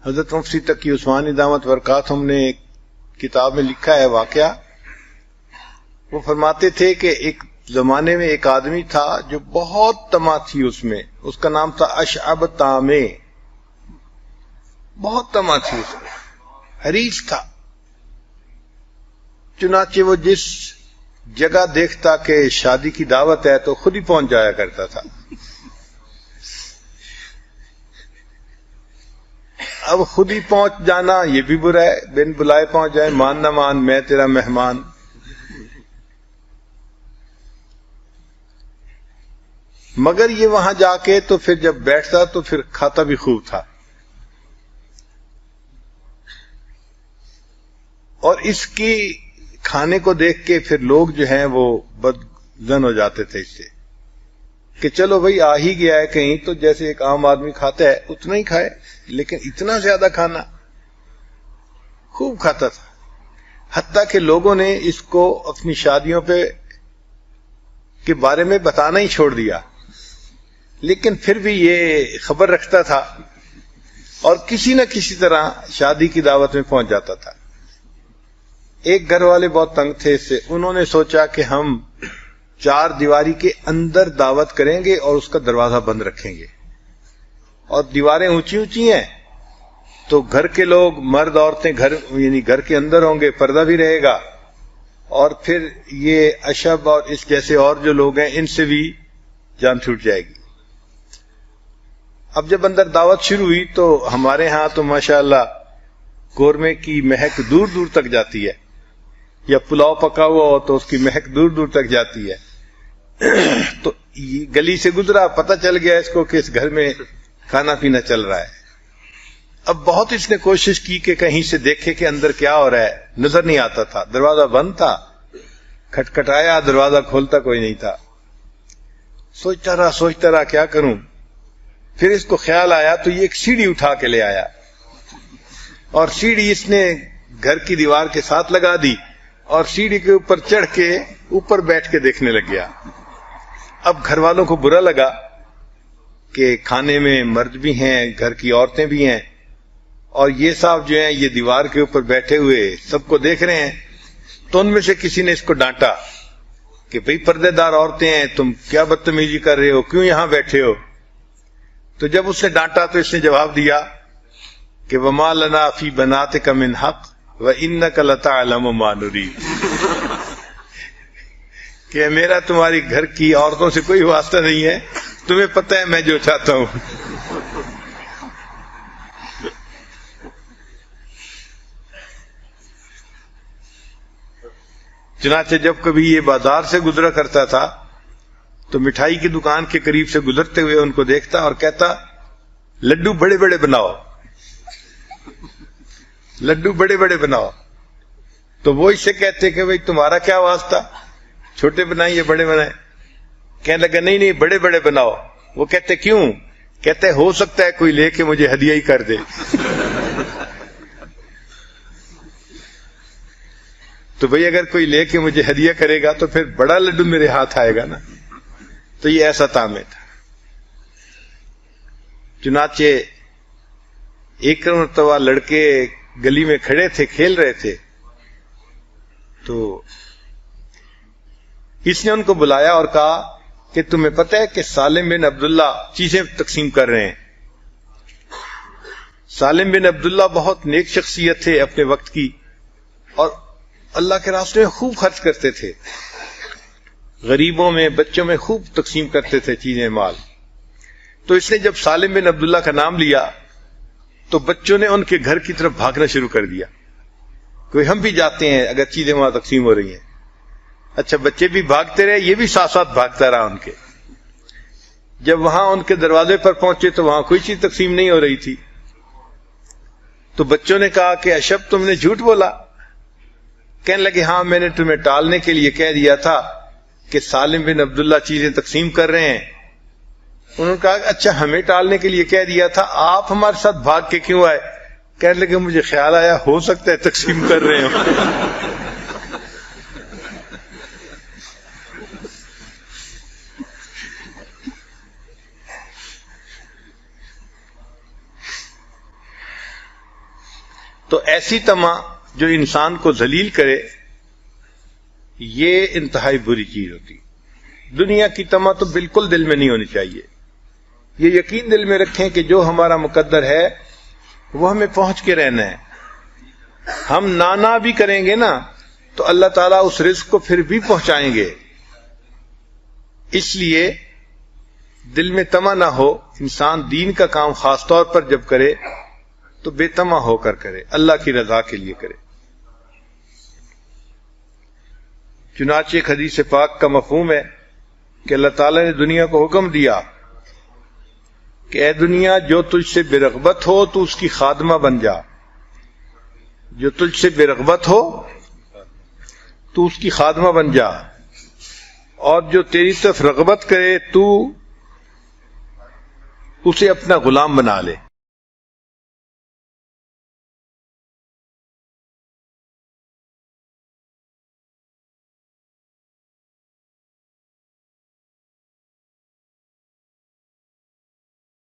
حضرت مفتی تقی عثمانی دامت برکاتہم نے ایک کتاب میں لکھا ہے واقعہ. وہ فرماتے تھے کہ ایک زمانے میں ایک آدمی تھا جو بہت طمع تھی اس میں. اس کا نام تھا اشعب طامع. بہت طمع تھی اس میں، حریص تھا. چنانچہ وہ جس جگہ دیکھتا کہ شادی کی دعوت ہے تو خود ہی پہنچ جایا کرتا تھا. اب خود ہی پہنچ جانا یہ بھی برا ہے، بن بلائے پہنچ جائے، مان نہ مان میں تیرا مہمان. مگر یہ وہاں جا کے تو پھر جب بیٹھتا تو پھر کھاتا بھی خوب تھا. اور اس کی کھانے کو دیکھ کے پھر لوگ جو ہیں وہ بدظن ہو جاتے تھے اس سے کہ چلو بھئی آ ہی گیا ہے کہیں تو جیسے ایک عام آدمی کھاتا ہے اتنا ہی کھائے، لیکن اتنا زیادہ کھانا. خوب کھاتا تھا، حتیٰ کہ لوگوں نے اس کو اپنی شادیوں پہ کے بارے میں بتانا ہی چھوڑ دیا. لیکن پھر بھی یہ خبر رکھتا تھا اور کسی نہ کسی طرح شادی کی دعوت میں پہنچ جاتا تھا. ایک گھر والے بہت تنگ تھے اس سے. انہوں نے سوچا کہ ہم 4 دیواری کے اندر دعوت کریں گے اور اس کا دروازہ بند رکھیں گے. اور دیواریں اونچی اونچی ہیں تو گھر کے لوگ مرد عورتیں یعنی گھر کے اندر ہوں گے، پردہ بھی رہے گا. اور پھر یہ اشب اور اس جیسے اور جو لوگ ہیں ان سے بھی جان چھوٹ جائے گی. اب جب اندر دعوت شروع ہوئی تو ہمارے ہاں تو ماشاءاللہ قورمے کی مہک دور دور تک جاتی ہے، یا پلاؤ پکا ہوا ہو تو اس کی مہک دور دور تک جاتی ہے. تو یہ گلی سے گزرا، پتہ چل گیا اس کو کہ اس گھر میں کھانا پینا چل رہا ہے. اب بہت اس نے کوشش کی کہ کہیں سے دیکھے کہ اندر کیا ہو رہا ہے، نظر نہیں آتا تھا. دروازہ بند تھا، کھٹکھٹایا، دروازہ کھولتا کوئی نہیں تھا. سوچتا رہا کیا کروں. پھر اس کو خیال آیا تو یہ ایک سیڑھی اٹھا کے لے آیا اور سیڑھی اس نے گھر کی دیوار کے ساتھ لگا دی اور سیڑھی کے اوپر چڑھ کے اوپر بیٹھ کے دیکھنے لگ گیا. اب گھر والوں کو برا لگا کہ کھانے میں مرد بھی ہیں، گھر کی عورتیں بھی ہیں، اور یہ صاحب جو ہیں یہ دیوار کے اوپر بیٹھے ہوئے سب کو دیکھ رہے ہیں. تو ان میں سے کسی نے اس کو ڈانٹا کہ بھئی پردے دار عورتیں ہیں، تم کیا بدتمیزی کر رہے ہو، کیوں یہاں بیٹھے ہو. تو جب اس نے ڈانٹا تو اس نے جواب دیا کہ وَمَا لَنَا فِي بَنَاتِكَ مِنْ حَقٍّ وَإِنَّكَ لَتَعْلَمُ مَا نُرِيدُ. کہ میرا تمہاری گھر کی عورتوں سے کوئی واسطہ نہیں ہے، تمہیں پتہ ہے میں جو چاہتا ہوں. چنانچہ جب کبھی یہ بازار سے گزرا کرتا تھا تو مٹھائی کی دکان کے قریب سے گزرتے ہوئے ان کو دیکھتا اور کہتا لڈو بڑے بڑے بناؤ، لڈو بڑے بڑے بناؤ. تو وہ اس سے کہتے کہ بھئی تمہارا کیا واسطہ، چھوٹے بنائیے بڑے بنائیں. کہنے لگا نہیں بڑے بڑے بناؤ. وہ کہتے کیوں؟ کہتے ہو سکتا ہے کوئی لے کے مجھے ہدیہ ہی کر دے. تو بھئی اگر کوئی لے کے مجھے ہدیہ کرے گا تو پھر بڑا لڈو میرے ہاتھ آئے گا نا. تو یہ ایسا طامع تھا. چنانچہ ایک مرتبہ لڑکے گلی میں کھڑے تھے، کھیل رہے تھے، تو اس نے ان کو بلایا اور کہا کہ تمہیں پتہ ہے کہ سالم بن عبداللہ چیزیں تقسیم کر رہے ہیں. سالم بن عبداللہ بہت نیک شخصیت تھے اپنے وقت کی، اور اللہ کے راستے میں خوب خرچ کرتے تھے، غریبوں میں بچوں میں خوب تقسیم کرتے تھے چیزیں مال. تو اس نے جب سالم بن عبداللہ کا نام لیا تو بچوں نے ان کے گھر کی طرف بھاگنا شروع کر دیا، کوئی ہم بھی جاتے ہیں اگر چیزیں وہاں تقسیم ہو رہی ہیں. اچھا بچے بھی بھاگتے رہے، یہ بھی ساتھ ساتھ بھاگتا رہا ان کے. جب وہاں ان کے دروازے پر پہنچے تو وہاں کوئی چیز تقسیم نہیں ہو رہی تھی. تو بچوں نے کہا کہ اشب تم نے جھوٹ بولا. کہنے لگے ہاں میں نے تمہیں ٹالنے کے لیے کہہ دیا تھا کہ سالم بن عبداللہ چیزیں تقسیم کر رہے ہیں. انہوں نے کہا اچھا ہمیں ٹالنے کے لیے کہہ دیا تھا، آپ ہمارے ساتھ بھاگ کے کیوں آئے؟ کہنے لگے مجھے خیال آیا ہو سکتا ہے تقسیم کر رہے ہوں. تو ایسی طمع جو انسان کو ذلیل کرے یہ انتہائی بری چیز ہوتی. دنیا کی طمع تو بالکل دل میں نہیں ہونی چاہیے. یہ یقین دل میں رکھیں کہ جو ہمارا مقدر ہے وہ ہمیں پہنچ کے رہنا ہے. ہم نانا بھی کریں گے نا تو اللہ تعالیٰ اس رزق کو پھر بھی پہنچائیں گے. اس لیے دل میں طمع نہ ہو. انسان دین کا کام خاص طور پر جب کرے تو بے طمع ہو کر کرے، اللہ کی رضا کے لیے کرے. چنانچہ ایک حدیث پاک کا مفہوم ہے کہ اللہ تعالیٰ نے دنیا کو حکم دیا کہ اے دنیا جو تجھ سے بے رغبت ہو تو اس کی خادمہ بن جا. جو تجھ سے بے رغبت ہو تو اس کی خادمہ بن جا، اور جو تیری طرف رغبت کرے تو اسے اپنا غلام بنا لے.